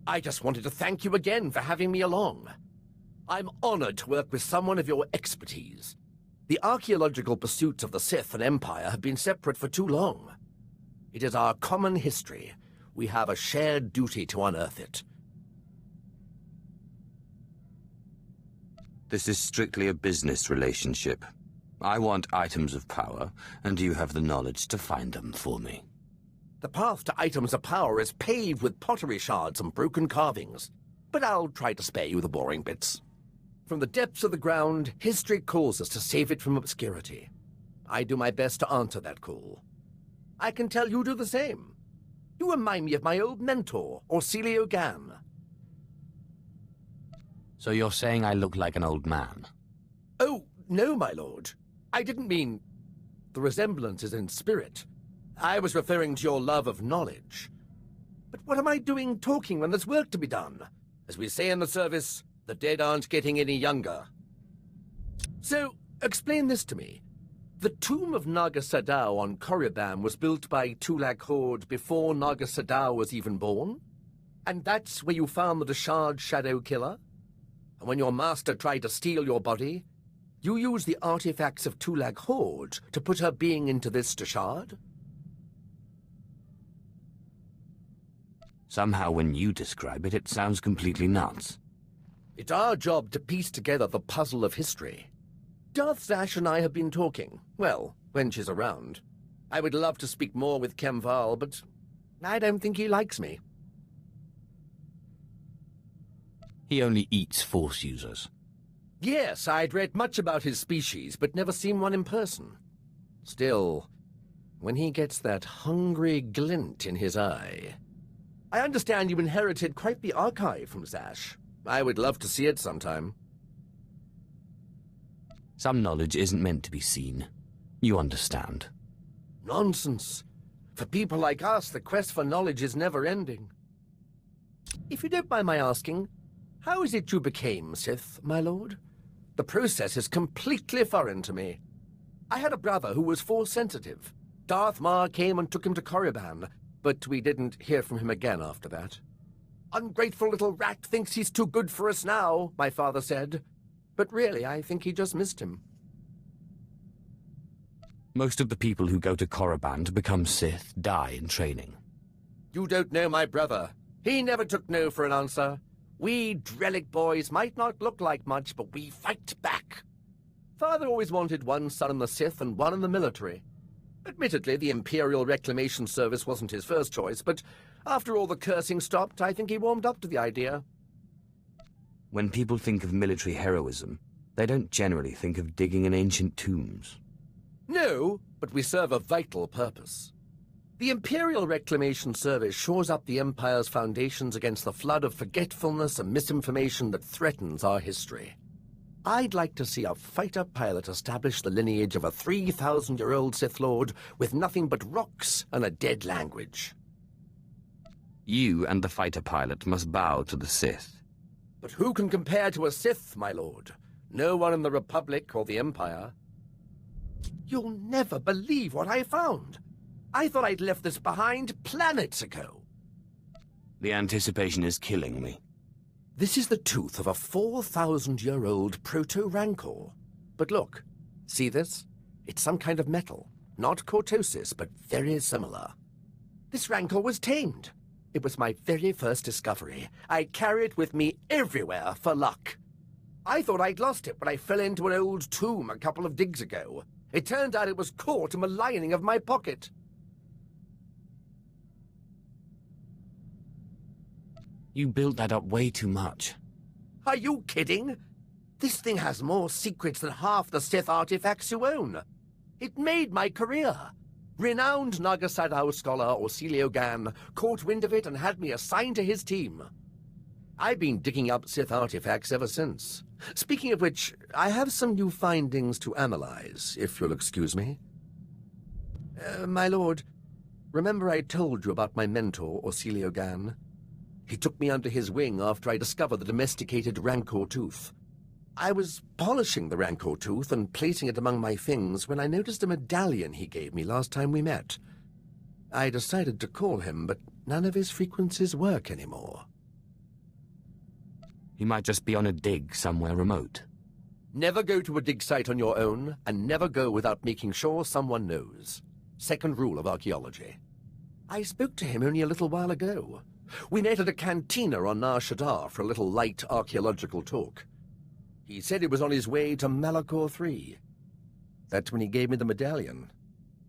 I just wanted to thank you again for having me along. I'm honored to work with someone of your expertise. The archaeological pursuits of the Sith and Empire have been separate for too long. It is our common history. We have a shared duty to unearth it. This is strictly a business relationship. I want items of power, and you have the knowledge to find them for me. The path to items of power is paved with pottery shards and broken carvings, but I'll try to spare you the boring bits. From the depths of the ground, history calls us to save it from obscurity. I do my best to answer that call. I can tell you do the same. You remind me of my old mentor, Orsilio Gan. So you're saying I look like an old man? Oh, no, my lord. I didn't mean... The resemblance is in spirit. I was referring to your love of knowledge. But what am I doing talking when there's work to be done? As we say in the service, the dead aren't getting any younger. So, explain this to me. The tomb of Naga Sadow on Korriban was built by Tulak Horde before Naga Sadow was even born? And that's where you found the Deshard Shadow Killer? And when your master tried to steal your body, you used the artifacts of Tulak Horde to put her being into this Deshard? Somehow when you describe it, it sounds completely nuts. It's our job to piece together the puzzle of history. Darth Zash and I have been talking. Well, when she's around. I would love to speak more with Kemval, but I don't think he likes me. He only eats Force users. Yes, I'd read much about his species, but never seen one in person. Still, when he gets that hungry glint in his eye... I understand you inherited quite the archive from Zash. I would love to see it sometime. Some knowledge isn't meant to be seen. You understand. Nonsense. For people like us, the quest for knowledge is never-ending. If you don't mind my asking, how is it you became Sith, my lord? The process is completely foreign to me. I had a brother who was Force-sensitive. Darth Maul came and took him to Korriban, but we didn't hear from him again after that. Ungrateful little rat thinks he's too good for us now, my father said. But really, I think he just missed him. Most of the people who go to Korriban to become Sith die in training. You don't know my brother. He never took no for an answer. We Drellik boys might not look like much, but we fight back. Father always wanted one son in the Sith and one in the military. Admittedly, the Imperial Reclamation Service wasn't his first choice, but after all the cursing stopped, I think he warmed up to the idea. When people think of military heroism, they don't generally think of digging in ancient tombs. No, but we serve a vital purpose. The Imperial Reclamation Service shores up the Empire's foundations against the flood of forgetfulness and misinformation that threatens our history. I'd like to see a fighter pilot establish the lineage of a 3,000-year-old Sith Lord with nothing but rocks and a dead language. You and the fighter pilot must bow to the Sith. But who can compare to a Sith, my lord? No one in the Republic or the Empire. You'll never believe what I found. I thought I'd left this behind planets ago. The anticipation is killing me. This is the tooth of a 4,000-year-old proto-rancor. But look, see this? It's some kind of metal. Not cortosis, but very similar. This rancor was tamed. It was my very first discovery. I carry it with me everywhere for luck. I thought I'd lost it when I fell into an old tomb a couple of digs ago. It turned out it was caught in the lining of my pocket. You built that up way too much. Are you kidding? This thing has more secrets than half the Sith artifacts you own. It made my career. Renowned Naga Sadow scholar Orsilio Gan caught wind of it and had me assigned to his team. I've been digging up Sith artifacts ever since. Speaking of which, I have some new findings to analyze, if you'll excuse me. My lord, remember I told you about my mentor, Orsilio Gan? He took me under his wing after I discovered the domesticated Rancor tooth. I was polishing the Rancor tooth and placing it among my things when I noticed a medallion he gave me last time we met. I decided to call him, but none of his frequencies work anymore. He might just be on a dig somewhere remote. Never go to a dig site on your own, and never go without making sure someone knows. Second rule of archaeology. I spoke to him only a little while ago. We met at a cantina on Nar Shaddaa for a little light archaeological talk. He said he was on his way to Malachor III. That's when he gave me the medallion.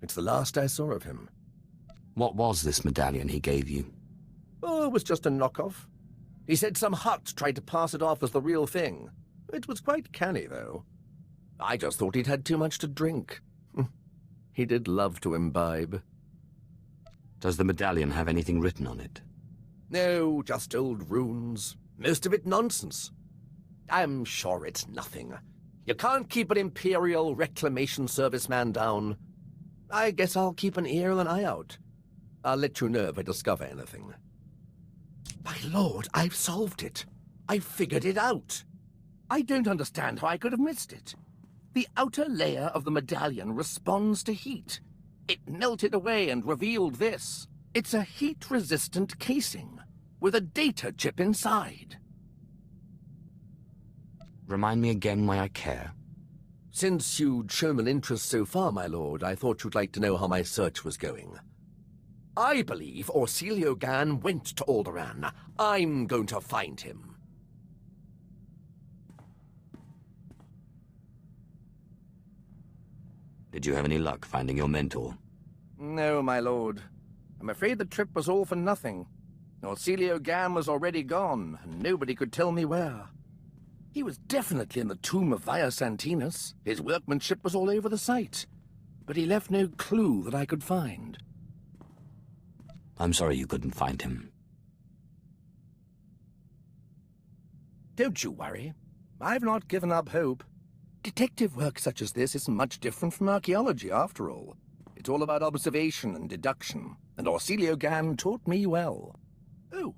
It's the last I saw of him. What was this medallion he gave you? Oh, it was just a knockoff. He said some Hutt tried to pass it off as the real thing. It was quite canny, though. I just thought he'd had too much to drink. He did love to imbibe. Does the medallion have anything written on it? No, just old runes. Most of it nonsense. I'm sure it's nothing. You can't keep an Imperial Reclamation Service man down. I guess I'll keep an ear and an eye out. I'll let you know if I discover anything. My lord, I've solved it. I've figured it out. I don't understand how I could have missed it. The outer layer of the medallion responds to heat. It melted away and revealed this. It's a heat-resistant casing with a data chip inside. Remind me again why I care. Since you'd shown an interest so far, my lord, I thought you'd like to know how my search was going. I believe Orsilio Gan went to Alderaan. I'm going to find him. Did you have any luck finding your mentor? No, my lord. I'm afraid the trip was all for nothing. Orsilio Gan was already gone, and nobody could tell me where. He was definitely in the tomb of Via Santinus. His workmanship was all over the site. But he left no clue that I could find. I'm sorry you couldn't find him. Don't you worry. I've not given up hope. Detective work such as this isn't much different from archaeology, after all. It's all about observation and deduction, and Orsilio Gan taught me well. Oh,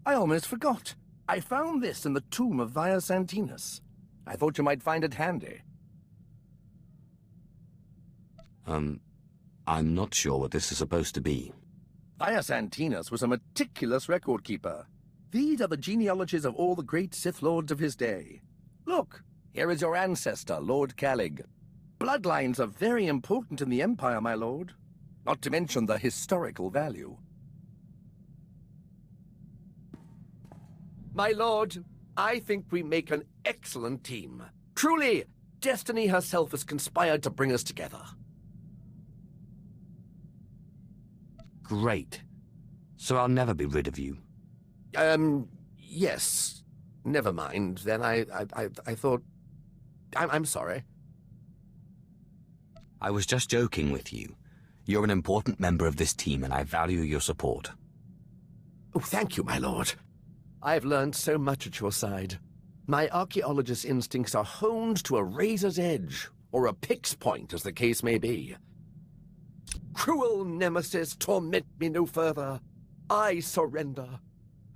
I almost forgot. I found this in the tomb of Via Santinus. I thought you might find it handy. I'm not sure what this is supposed to be. Via Santinus was a meticulous record keeper. These are the genealogies of all the great Sith Lords of his day. Look, here is your ancestor, Lord Calig. Bloodlines are very important in the Empire, my lord. Not to mention the historical value. My lord, I think we make an excellent team. Truly, destiny herself has conspired to bring us together. Great. So I'll never be rid of you. Yes. Never mind. Then I thought... I'm sorry. I was just joking with you. You're an important member of this team, and I value your support. Oh, thank you, my lord. I've learned so much at your side. My archaeologist's instincts are honed to a razor's edge, or a pick's point, as the case may be. Cruel nemesis, torment me no further. I surrender.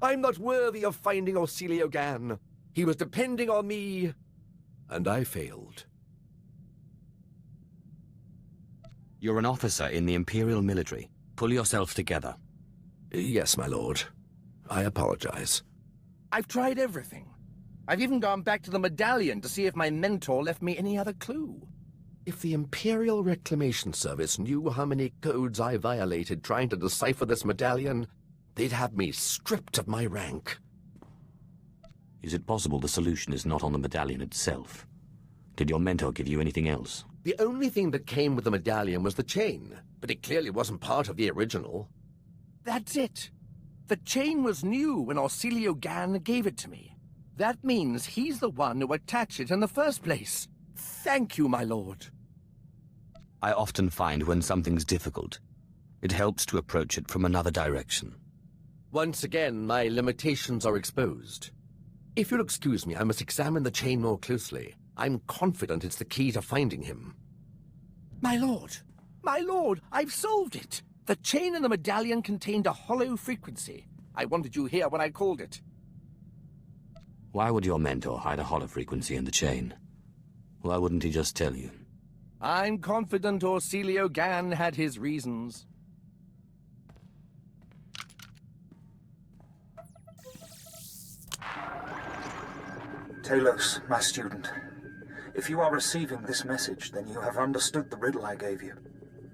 I'm not worthy of finding Orsilio Gan. He was depending on me, and I failed. You're an officer in the Imperial military. Pull yourself together. Yes, my lord. I apologize. I've tried everything. I've even gone back to the medallion to see if my mentor left me any other clue. If the Imperial Reclamation Service knew how many codes I violated trying to decipher this medallion, they'd have me stripped of my rank. Is it possible the solution is not on the medallion itself? Did your mentor give you anything else? The only thing that came with the medallion was the chain, but it clearly wasn't part of the original. That's it. The chain was new when Orsilio Gan gave it to me. That means he's the one who attached it in the first place. Thank you, my lord. I often find when something's difficult, it helps to approach it from another direction. Once again, my limitations are exposed. If you'll excuse me, I must examine the chain more closely. I'm confident it's the key to finding him. My lord! My lord! I've solved it! The chain in the medallion contained a hollow frequency. I wanted you here when I called it. Why would your mentor hide a hollow frequency in the chain? Why wouldn't he just tell you? I'm confident Orsilio Gan had his reasons. Talos, my student. If you are receiving this message, then you have understood the riddle I gave you.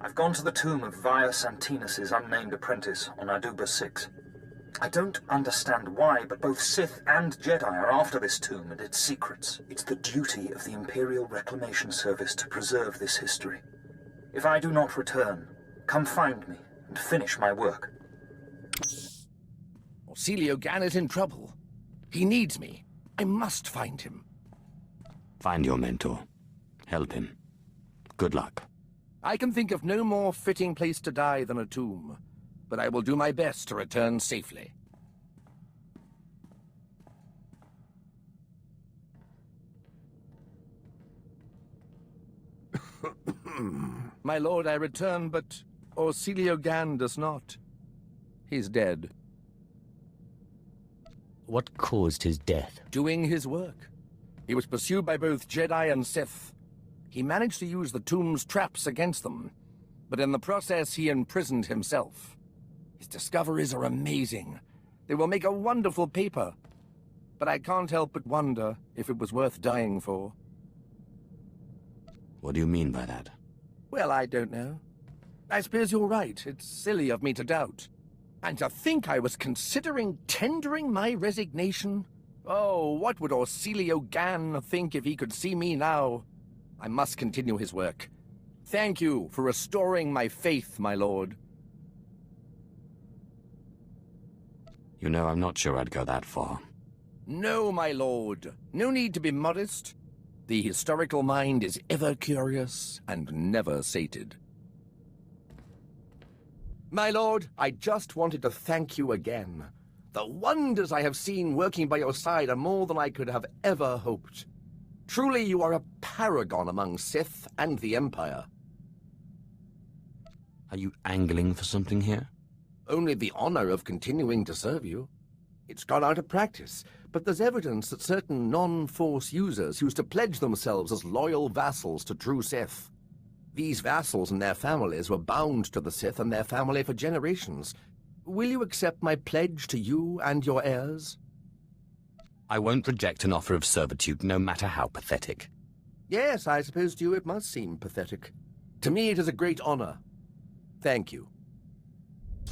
I've gone to the tomb of Via Santinus' unnamed apprentice on Aduba 6. I don't understand why, but both Sith and Jedi are after this tomb and its secrets. It's the duty of the Imperial Reclamation Service to preserve this history. If I do not return, come find me and finish my work. Orsilio Gan is in trouble. He needs me. I must find him. Find your mentor. Help him. Good luck. I can think of no more fitting place to die than a tomb, but I will do my best to return safely. My lord, I return, but Orsilio Gan does not. He's dead. What caused his death? Doing his work. He was pursued by both Jedi and Sith. He managed to use the tomb's traps against them, but in the process he imprisoned himself. His discoveries are amazing. They will make a wonderful paper. But I can't help but wonder if it was worth dying for. What do you mean by that? Well, I don't know. I suppose you're right. It's silly of me to doubt. And to think I was considering tendering my resignation? Oh, what would Orsilio Gan think if he could see me now? I must continue his work. Thank you for restoring my faith, my lord. You know, I'm not sure I'd go that far. No, my lord. No need to be modest. The historical mind is ever curious and never sated. My lord, I just wanted to thank you again. The wonders I have seen working by your side are more than I could have ever hoped. Truly, you are a paragon among Sith and the Empire. Are you angling for something here? Only the honor of continuing to serve you. It's gone out of practice, but there's evidence that certain non-Force users used to pledge themselves as loyal vassals to true Sith. These vassals and their families were bound to the Sith and their family for generations. Will you accept my pledge to you and your heirs? I won't reject an offer of servitude, no matter how pathetic. Yes, I suppose to you it must seem pathetic. To me it is a great honor. Thank you.